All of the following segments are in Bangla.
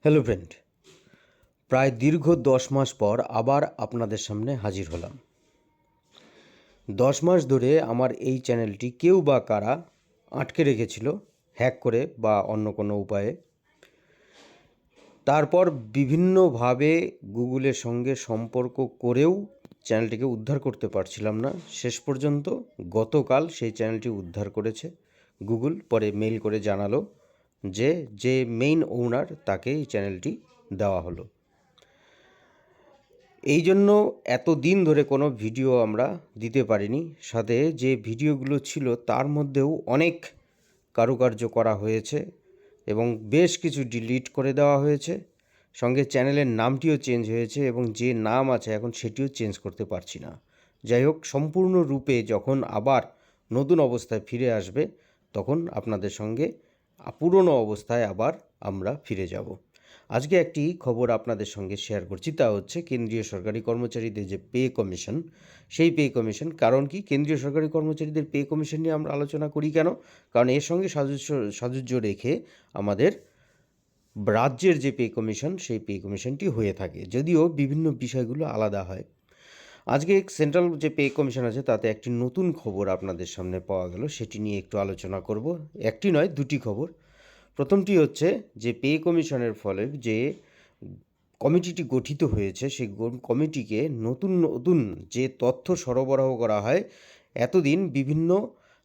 হ্যালো ফ্রেন্ড, প্রায় দীর্ঘ 10 মাস পর আবার আপনাদের সামনে হাজির হলাম। 10 মাস ধরে আমার এই চ্যানেলটি কেউ বা কারা আটকে রেখেছিল, হ্যাক করে বা অন্য কোনো উপায়ে। তারপর বিভিন্নভাবে গুগলের সঙ্গে সম্পর্ক করেও চ্যানেলটিকে উদ্ধার করতে পারছিলাম না। শেষ পর্যন্ত গতকাল সেই চ্যানেলটি উদ্ধার করেছে গুগল। পরে মেইল করে জানালো যে মেইন ওনার তাকে এই চ্যানেলটি দেওয়া হলো। এই জন্য এত দিন ধরে কোনো ভিডিও আমরা দিতে পারিনি। সাথে যে ভিডিওগুলো ছিল তার মধ্যেও অনেক কারুকার্য করা হয়েছে এবং বেশ কিছু ডিলিট করে দেওয়া হয়েছে। সঙ্গে চ্যানেলের নামটিও চেঞ্জ হয়েছে এবং যে নাম আছে এখন সেটিও চেঞ্জ করতে পারছি না। যাই হোক, সম্পূর্ণরূপে যখন আবার নতুন অবস্থায় ফিরে আসবে তখন আপনাদের সঙ্গে পুরনো অবস্থায় আবার আমরা ফিরে যাব। আজকে একটি খবর আপনাদের সঙ্গে শেয়ার করছি, তা হচ্ছে কেন্দ্রীয় সরকারি কর্মচারীদের যে পে কমিশন, সেই পে কমিশন। কারণ কি, কেন্দ্রীয় সরকারি কর্মচারীদের পে কমিশন নিয়ে আমরা আলোচনা করি কেন? কারণ এর সঙ্গে সাযুজ্য রেখে আমাদের রাজ্যের যে পে কমিশন, সেই পে কমিশনটি হয়ে থাকে, যদিও বিভিন্ন বিষয়গুলো আলাদা হয়। আজকে সেন্ট্রাল যে পে কমিশন আছে তাতে একটি নতুন খবর আপনাদের সামনে পাওয়া গেল, সেটি নিয়ে একটু আলোচনা করব। একটি নয়, দুটি খবর। প্রথমটি হচ্ছে যে পে কমিশনের ফলে যে কমিটিটি গঠিত হয়েছে, সেই কমিটিকে নতুন নতুন যে তথ্য সরবরাহ করা হয়। এতদিন বিভিন্ন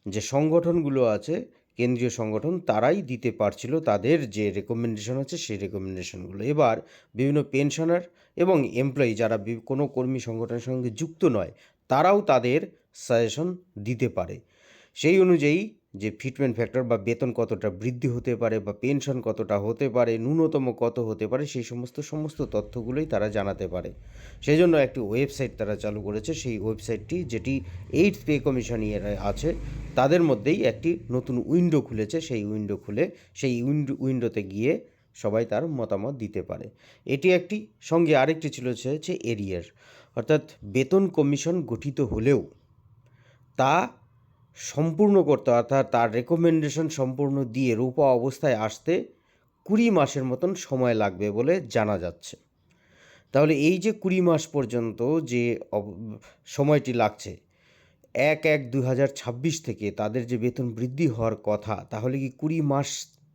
যে সংগঠনগুলো আছে, কেন্দ্রীয় সংগঠন, তারাই দিতে পারছিল তাদের যে রেকমেন্ডেশন আছে সেই রেকমেন্ডেশনগুলো। এবার বিভিন্ন পেনশনার এবং এমপ্লয়ি যারা কোনো কর্মী সংগঠনের সঙ্গে যুক্ত নয়, তারাও তাদের সাজেশন দিতে পারে। সেই অনুযায়ী যে ফিটমেন্ট ফ্যাক্টর বা বেতন কতটা বৃদ্ধি হতে পারে বা পেনশন কতটা হতে পারে, ন্যূনতম কত হতে পারে, সেই সমস্ত তথ্যগুলোই তারা জানাতে পারে। সেই জন্য একটি ওয়েবসাইট তারা চালু করেছে। সেই ওয়েবসাইটটি, যেটি এইটথ পে কমিশন আছে, তাদের মধ্যেই একটি নতুন উইন্ডো খুলেছে। সেই উইন্ডো খুলে সেই উইন্ডোতে গিয়ে সবাই তার মতামত দিতে পারে। এটি একটি। সঙ্গে আরেকটি ছিল হচ্ছে এরিয়ার, অর্থাৎ বেতন কমিশন গঠিত হলেও তা সম্পূর্ণ করতে, অর্থাৎ তার রেকমেন্ডেশন সম্পূর্ণ দিয়ে রূপা অবস্থায় আসতে 20 মাসের মতন সময় লাগবে বলে জানা যাচ্ছে। তাহলে এই যে 20 মাস পর্যন্ত যে সময়টি লাগছে, 1/1/2026 থেকে তাদের যে বেতন বৃদ্ধি হওয়ার কথা, তাহলে কি 20 মাস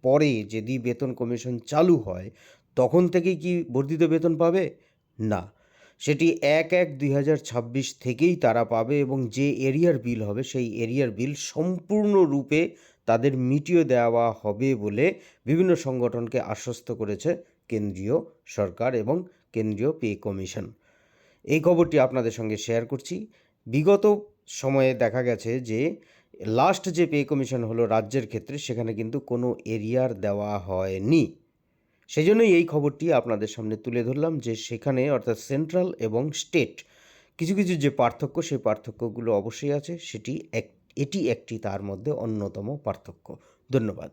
পরে যদি বেতন কমিশন চালু হয় তখন থেকেই কি বর্ধিত বেতন পাবে? না, সেটি 1/1/2026 থেকেই তারা পাবে এবং যে এরিয়ার বিল হবে সেই এরিয়ার বিল সম্পূর্ণরূপে তাদের মিটিয়ে দেওয়া হবে বলে বিভিন্ন সংগঠনকে আশ্বস্ত করেছে কেন্দ্রীয় সরকার এবং কেন্দ্রীয় পে কমিশন। এই খবরটি আপনাদের সঙ্গে শেয়ার করছি। বিগত সময়ে দেখা গেছে যে লাস্ট যে পে কমিশন হলো রাজ্যের ক্ষেত্রে, সেখানে কিন্তু কোনো এরিয়ার দেওয়া হয়নি। সেই জন্যই এই খবরটি আপনাদের সামনে তুলে ধরলাম যে সেখানে, অর্থাৎ সেন্ট্রাল এবং স্টেট, কিছু কিছু যে পার্থক্য, সেই পার্থক্যগুলো অবশ্যই আছে। এটি একটি তার মধ্যে অন্যতম পার্থক্য। ধন্যবাদ।